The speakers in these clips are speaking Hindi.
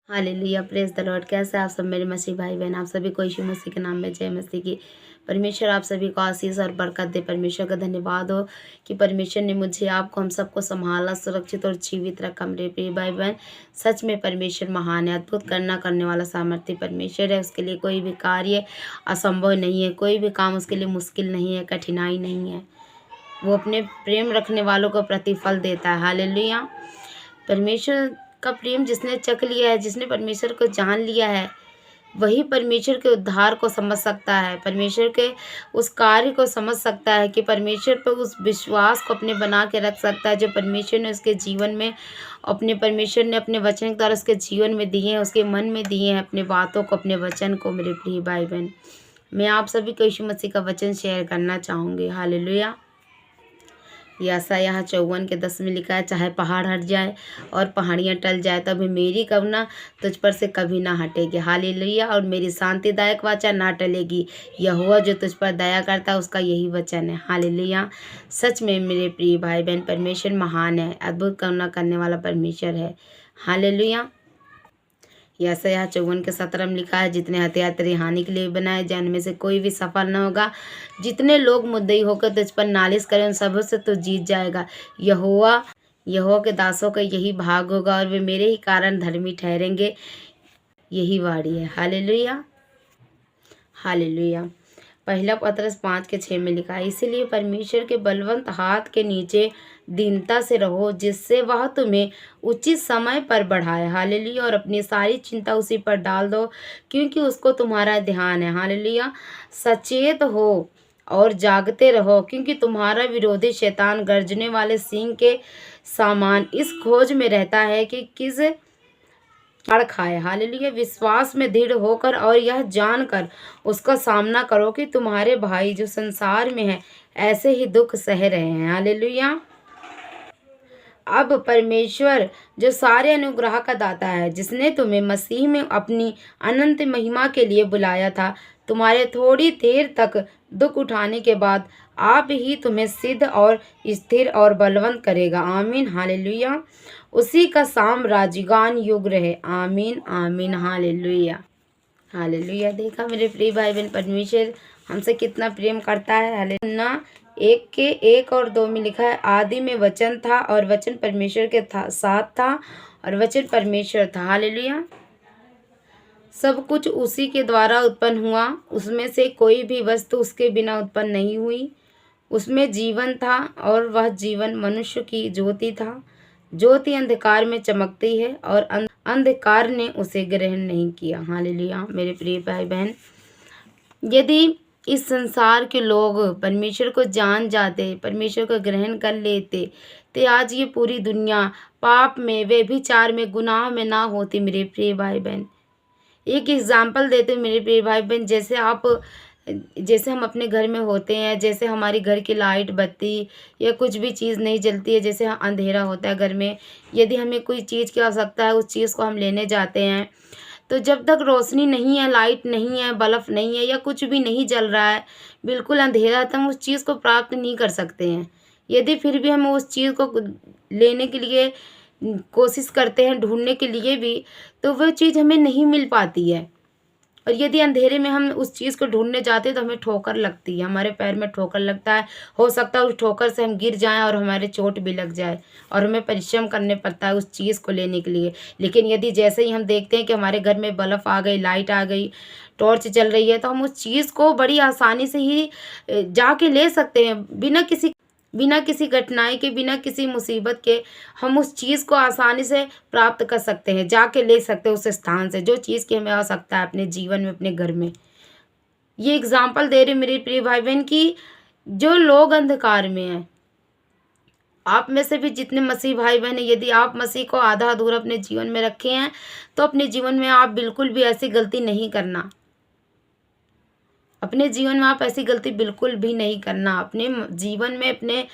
Hallelujah, praise the Lord. कैसे आप सब मेरे मसीह भाई बहन, आप सभी को यीशु मसीह के नाम में जय मसीह की। परमेश्वर आप सभी को आशीष और बरकत दे। परमेश्वर का धन्यवाद हो कि परमेश्वर ने मुझे, आपको, हम सबको संभाला, सुरक्षित और जीवित रखा। मेरे प्रिय भाई बहन, सच में परमेश्वर महान है, अद्भुत करने वाला सामर्थ्य परमेश्वर है। उसके लिए कोई भी कार्य असंभव नहीं है, कोई भी काम उसके लिए मुश्किल नहीं है, कठिनाई नहीं है। वो अपने प्रेम रखने वालों को प्रतिफल देता है। हालेलुया। परमेश्वर का प्रेम जिसने चख लिया है, जिसने परमेश्वर को जान लिया है, वही परमेश्वर के उद्धार को समझ सकता है, परमेश्वर के उस कार्य को समझ सकता है, कि परमेश्वर पर उस विश्वास को अपने बना के रख सकता है जो परमेश्वर ने उसके जीवन में, परमेश्वर ने अपने वचन के द्वारा उसके जीवन में दिए हैं, उसके मन में दिए हैं, अपने बातों को, अपने वचन को। मेरे प्रिय भाई बहन, मैं आप सभी को यीशु मसीह का वचन शेयर करना चाहूँगी। हालेलुया। यशायाह 54:10 में लिखा है, चाहे पहाड़ हट जाए और पहाड़ियाँ टल जाए, तभी मेरी करुणा तुझ पर से कभी ना हटेगी। हालेलुया। और मेरी शांतिदायक वाचा ना टलेगी। यहोवा जो तुझ पर दया करता है, उसका यही वचन है। हालेलुया। सच में मेरे प्रिय भाई बहन, परमेश्वर महान है, अद्भुत करुणा करने वाला परमेश्वर है। हालेलुया। यशायाह 54:17 में लिखा है, जितने हथियार तेरी हानि के लिए बनाए जाए, उनमें से कोई भी सफल न होगा। जितने लोग मुद्दई होकर तुझ पर नालिश करें, उन सबों से तू जीत जाएगा। यहोवा यहोवा के दासों का यही भाग होगा, और वे मेरे ही कारण धर्मी ठहरेंगे। यही वाणी है। हालेलुया। हालेलुया। पहला पतरस 5:6 में लिखा है, इसीलिए परमेश्वर के बलवंत हाथ के नीचे दीनता से रहो, जिससे वह तुम्हें उचित समय पर बढ़ाए। हालेलुया। और अपनी सारी चिंता उसी पर डाल दो, क्योंकि उसको तुम्हारा ध्यान है। हालेलुया। सचेत हो और जागते रहो, क्योंकि तुम्हारा विरोधी शैतान गर्जने वाले सिंह के समान इस खोज में रहता है कि किस फाड़ खाए। हालेलुया। विश्वास में दृढ़ होकर और यह जानकर उसका सामना करो कि तुम्हारे भाई जो संसार में हैं, ऐसे ही दुख सह रहे हैं। हालेलुया। अब परमेश्वर जो सारे अनुग्रह का दाता है, जिसने तुम्हें मसीह में अपनी अनंत महिमा के लिए बुलाया था, तुम्हारे थोड़ी देर तक दुख उठाने के बाद आप ही तुम्हें सिद्ध और स्थिर और बलवंत करेगा। आमीन। हालेलुया। उसी का साम्राज्यगान युग रहे। आमीन आमीन। हालेलुया। हालेलुया। देखा मेरे प्रिय भाई बहन, परमेश्वर हमसे कितना प्रेम करता है। हालेलुया। 1:1 और 2 में लिखा है, आदि में वचन था और वचन परमेश्वर के साथ था और वचन परमेश्वर था। हालेलुया। सब कुछ उसी के द्वारा उत्पन्न हुआ, उसमें से कोई भी वस्तु उसके बिना उत्पन्न नहीं हुई। उसमें जीवन था और वह जीवन मनुष्य की ज्योति था। ज्योति अंधकार में चमकती है और अंधकार ने उसे ग्रहण नहीं किया। हालेलुया। मेरे प्रिय भाई बहन, यदि इस संसार के लोग परमेश्वर को जान जाते, परमेश्वर को ग्रहण कर लेते, तो आज ये पूरी दुनिया पाप में, व्यभिचार में, गुनाह में ना होती। मेरे प्रिय भाई बहन, एक एग्जाम्पल देते मेरे प्रिय भाई बहन, जैसे हम अपने घर में होते हैं, जैसे हमारी घर की लाइट बत्ती या कुछ भी चीज़ नहीं जलती है, जैसे अंधेरा होता है घर में, यदि हमें कोई चीज़ की आवश्यकता है, उस चीज़ को हम लेने जाते हैं, तो जब तक रोशनी नहीं है, लाइट नहीं है, बल्ब नहीं है या कुछ भी नहीं जल रहा है, बिल्कुल अंधेरा है, तो हम उस चीज़ को प्राप्त नहीं कर सकते हैं। यदि फिर भी हम उस चीज़ को लेने के लिए कोशिश करते हैं, ढूंढने के लिए भी, तो वह चीज़ हमें नहीं मिल पाती है। और यदि अंधेरे में हम उस चीज़ को ढूंढने जाते हैं, तो हमें ठोकर लगती है, हमारे पैर में ठोकर लगता है। हो सकता है उस ठोकर से हम गिर जाएं और हमारे चोट भी लग जाए, और हमें परिश्रम करने पड़ता है उस चीज़ को लेने के लिए। लेकिन यदि जैसे ही हम देखते हैं कि हमारे घर में बल्ब आ गई, लाइट आ गई, टॉर्च चल रही है, तो हम उस चीज़ को बड़ी आसानी से ही जाके ले सकते हैं, बिना किसी कठिनाई के, बिना किसी मुसीबत के हम उस चीज़ को आसानी से प्राप्त कर सकते हैं, जाके ले सकते हैं उस स्थान से, जो चीज़ की हमें आवश्यकता है अपने जीवन में, अपने घर में। ये एग्जाम्पल दे रहे मेरे प्रिय भाई बहन की, जो लोग अंधकार में हैं, आप में से भी जितने मसीह भाई बहन हैं, यदि आप मसीह को आधा अधूरा अपने जीवन में रखे हैं, तो अपने जीवन में आप बिल्कुल भी ऐसी गलती नहीं करना। अपने जीवन में आप ऐसी गलती बिल्कुल भी नहीं करना। अपने जीवन में, अपने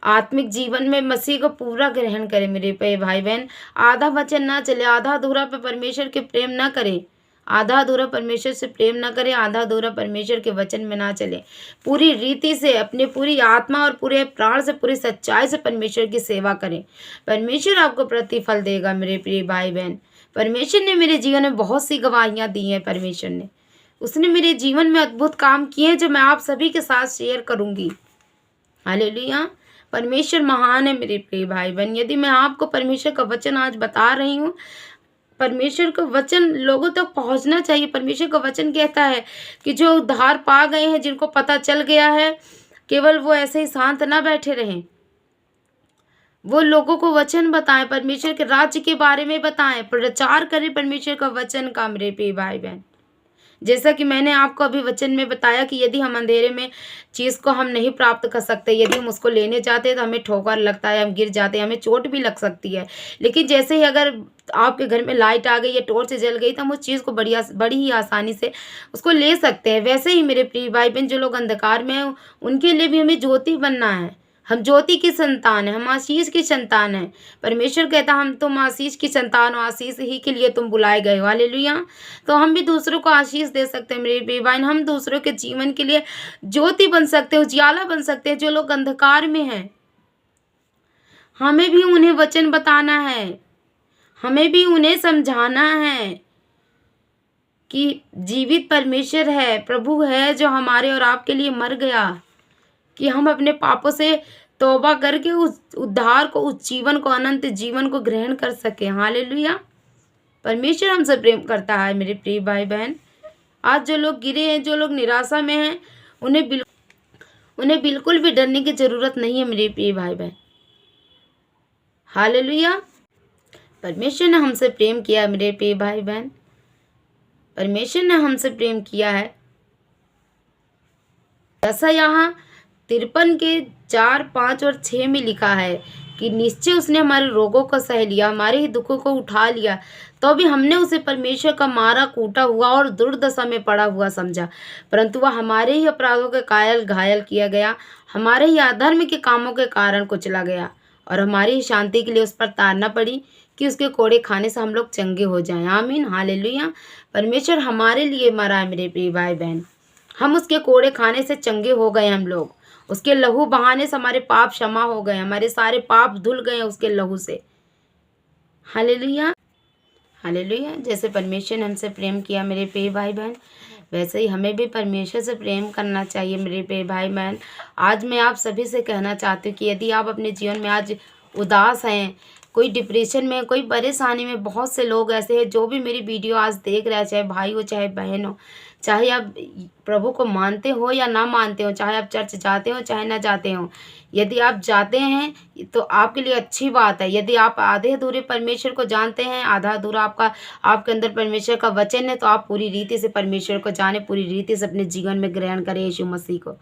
आत्मिक जीवन में मसीह को पूरा ग्रहण करें मेरे पे भाई बहन। आधा वचन ना चले, आधा अधूरा पे परमेश्वर के प्रेम ना करें, आधा अधूरा परमेश्वर से प्रेम ना करें, आधा अधूरा परमेश्वर के वचन में ना चले। पूरी रीति से, अपने पूरी आत्मा और पूरे प्राण से, पूरी सच्चाई से परमेश्वर की सेवा करें। परमेश्वर आपको प्रतिफल देगा मेरे प्रिय भाई बहन। परमेश्वर ने मेरे जीवन में बहुत सी गवाहियाँ दी हैं। परमेश्वर ने, उसने मेरे जीवन में अद्भुत काम किए हैं जो मैं आप सभी के साथ शेयर करूँगी। हालेलुया। परमेश्वर महान है मेरे प्रिय भाई बहन। यदि मैं आपको परमेश्वर का वचन आज बता रही हूँ, परमेश्वर का वचन लोगों तक पहुंचना चाहिए। परमेश्वर का वचन कहता है कि जो उद्धार पा गए हैं, जिनको पता चल गया है, केवल वो ऐसे ही शांत ना बैठे रहें, वो लोगों को वचन बताएं, परमेश्वर के राज्य के बारे में बताएं, प्रचार करें परमेश्वर का वचन का मेरे प्रिय भाई बहन। जैसा कि मैंने आपको अभी वचन में बताया कि यदि हम अंधेरे में चीज़ को हम नहीं प्राप्त कर सकते, यदि हम उसको लेने जाते हैं तो हमें ठोकर लगता है, हम गिर जाते हैं, हमें चोट भी लग सकती है। लेकिन जैसे ही अगर आपके घर में लाइट आ गई या टॉर्च जल गई तो हम उस चीज़ को बड़ी ही आसानी से उसको ले सकते हैं। वैसे ही मेरे प्रिय भाई बहन, जो लोग अंधकार में हैं उनके लिए भी हमें ज्योति बनना है। हम ज्योति की संतान है, हम आशीष की संतान है। परमेश्वर कहता हम तुम आशीष की संतान हो, आशीष ही के लिए तुम बुलाए गए हो। हालेलुया। तो हम भी दूसरों को आशीष दे सकते हैं मेरे प्रिय भाई। हम दूसरों के जीवन के लिए ज्योति बन सकते हैं, उजियाला बन सकते हैं। जो लोग अंधकार में हैं, हमें भी उन्हें वचन बताना है, हमें भी उन्हें समझाना है कि जीवित परमेश्वर है, प्रभु है जो हमारे और आपके लिए मर गया, कि हम अपने पापों से तौबा करके उस उद्धार को, उस जीवन को, अनंत जीवन को ग्रहण कर सके। हालेलुया। परमेश्वर हमसे प्रेम करता है मेरे प्रिय भाई बहन। आज जो लोग गिरे हैं, जो लोग निराशा में हैं, उन्हें बिल्कुल भी डरने की जरूरत नहीं है मेरे प्रिय भाई बहन। हालेलुया। परमेश्वर ने हमसे प्रेम किया है मेरे प्रिय भाई बहन। परमेश्वर ने हमसे प्रेम किया है। ऐसा यहाँ 53 के 4, 5 और 6 में लिखा है कि निश्चय उसने हमारे रोगों को सह लिया, हमारे ही दुखों को उठा लिया, तो भी हमने उसे परमेश्वर का मारा, कूटा हुआ और दुर्दशा में पड़ा हुआ समझा। परंतु वह हमारे ही अपराधों के कारण घायल किया गया, हमारे ही अधर्म के कामों के कारण कुचला गया, और हमारी ही शांति के लिए उस पर ताड़ना पड़ी कि उसके कोड़े खाने से हम लोग चंगे हो जाएं। आमीन। हालेलुया। परमेश्वर हमारे लिए मरा है मेरे प्रिय भाई बहन। हम उसके कोड़े खाने से चंगे हो गए। हम लोग उसके लहू बहाने से हमारे पाप क्षमा हो गए, हमारे सारे पाप धुल गए उसके लहू से। हालेलुया। हालेलुया। जैसे परमेश्वर ने हमसे प्रेम किया मेरे प्रिय भाई बहन, वैसे ही हमें भी परमेश्वर से प्रेम करना चाहिए मेरे प्रिय भाई बहन। आज मैं आप सभी से कहना चाहती हूँ कि यदि आप अपने जीवन में आज उदास हैं, कोई डिप्रेशन में, कोई परेशानी में, बहुत से लोग ऐसे हैं जो भी मेरी वीडियो आज देख रहे हैं, चाहे भाई हो चाहे बहन हो, चाहे आप प्रभु को मानते हो या ना मानते हो, चाहे आप चर्च जाते हो चाहे ना जाते हो। यदि आप जाते हैं तो आपके लिए अच्छी बात है। यदि आप आधे अधूरे परमेश्वर को जानते हैं, आधा अधूरा आपके अंदर परमेश्वर का वचन है, तो आप पूरी रीति से परमेश्वर को जाने, पूरी रीति से अपने जीवन में ग्रहण करें यीशु मसीह को।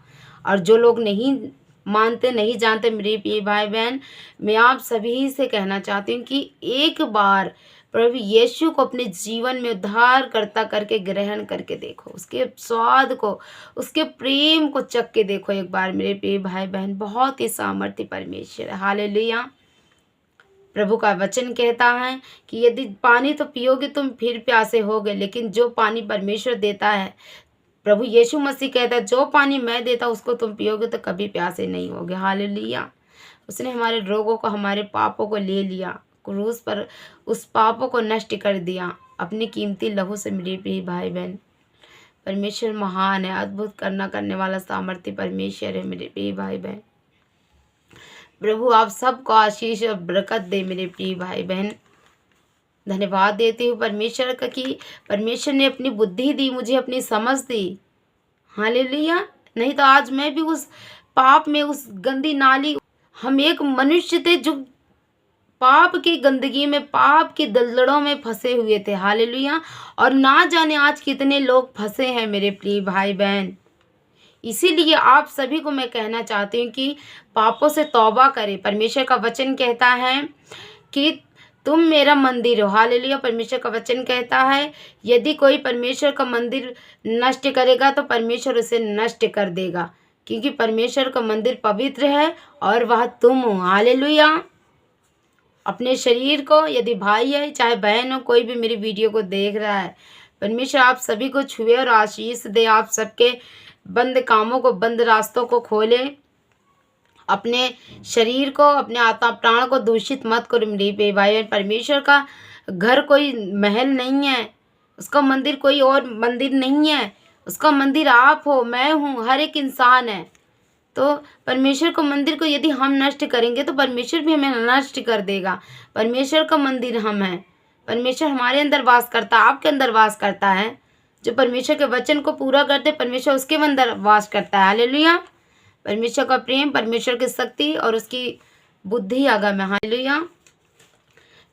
और जो लोग नहीं मानते, नहीं जानते मेरे प्रिय भाई बहन, मैं आप सभी से कहना चाहती हूँ कि एक बार प्रभु यीशु को अपने जीवन में उद्धारकर्ता करके ग्रहण करके देखो, उसके स्वाद को, उसके प्रेम को चख के देखो एक बार मेरे प्रिय भाई बहन। बहुत ही सामर्थ्य परमेश्वर है। हालेलुया। प्रभु का वचन कहता है कि यदि पानी तो पियोगे तुम फिर प्यासे होगे, लेकिन जो पानी परमेश्वर देता है, प्रभु यीशु मसीह कहता है, जो पानी मैं देता उसको तुम पियोगे तो कभी प्यासे नहीं होगे। हालेलुया। उसने हमारे रोगों को, हमारे पापों को ले लिया, क्रूस पर उस पापों को नष्ट कर दिया अपनी कीमती लहू से मेरे प्रिय भाई बहन। परमेश्वर महान है, अद्भुत करने वाला सामर्थ्य परमेश्वर है मेरे प्रिय भाई बहन। प्रभु आप सबको आशीष और बरकत दे मेरे प्रिय भाई बहन। धन्यवाद देती हूँ परमेश्वर का कि परमेश्वर ने अपनी बुद्धि दी, मुझे अपनी समझ दी। हालेलुया। नहीं तो आज मैं भी उस पाप में, उस गंदी नाली, हम एक मनुष्य थे जो पाप की गंदगी में, पाप की दलदलों में फंसे हुए थे। हालेलुया। और ना जाने आज कितने लोग फंसे हैं मेरे प्रिय भाई बहन। इसीलिए आप सभी को मैं कहना चाहती हूँ कि पापों से तौबा करें। परमेश्वर का वचन कहता है कि तुम मेरा मंदिर हो। हालेलुया। परमेश्वर का वचन कहता है यदि कोई परमेश्वर का मंदिर नष्ट करेगा तो परमेश्वर उसे नष्ट कर देगा, क्योंकि परमेश्वर का मंदिर पवित्र है और वह तुम हो। हालेलुया। अपने शरीर को, यदि भाई है चाहे बहन हो, कोई भी मेरी वीडियो को देख रहा है, परमेश्वर आप सभी को छुए और आशीष दे, आप सबके बंद कामों को, बंद रास्तों को खोले। अपने शरीर को, अपने आत्मा प्राण को दूषित मत करो मेरे प्रिय भाई। परमेश्वर का घर कोई महल नहीं है, उसका मंदिर कोई और मंदिर नहीं है, उसका मंदिर आप हो, मैं हूँ, हर एक इंसान है। तो परमेश्वर को मंदिर को यदि हम नष्ट करेंगे तो परमेश्वर भी हमें नष्ट कर देगा। परमेश्वर का मंदिर हम हैं, परमेश्वर हमारे अंदर वास करता है, आपके अंदर वास करता है। जो परमेश्वर के वचन को पूरा करते परमेश्वर उसके अंदर वास करता है। हालेलुया। परमेश्वर का प्रेम, परमेश्वर की शक्ति और उसकी बुद्धि आगम है। हालेलुया।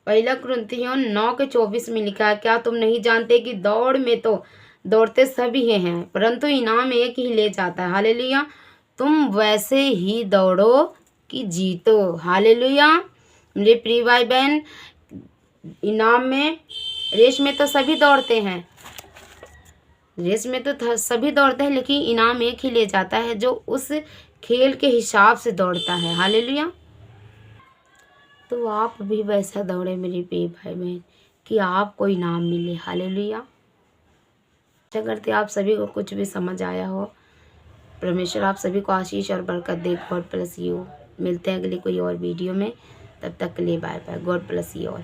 पहला कुरिन्थियों 9:24 में लिखा है, क्या तुम नहीं जानते कि दौड़ में तो दौड़ते सभी हैं परंतु इनाम एक ही ले जाता है। हालेलुया। तुम वैसे ही दौड़ो कि जीतो। हालेलुया। मेरे प्रिय भाई बहन, इनाम में, रेस में तो सभी दौड़ते हैं, रेस में तो सभी दौड़ते हैं, लेकिन इनाम एक ही ले जाता है जो उस खेल के हिसाब से दौड़ता है। हालेलुया। तो आप भी वैसा दौड़े मेरे प्रिय भाई बहन कि आपको इनाम मिले। हालेलुया। आशा करते आप सभी को कुछ भी समझ आया हो। परमेश्वर आप सभी को आशीष और बरकत दे। God bless you. मिलते हैं अगली कोई और वीडियो में, तब तक के लिए bye bye. God bless you all.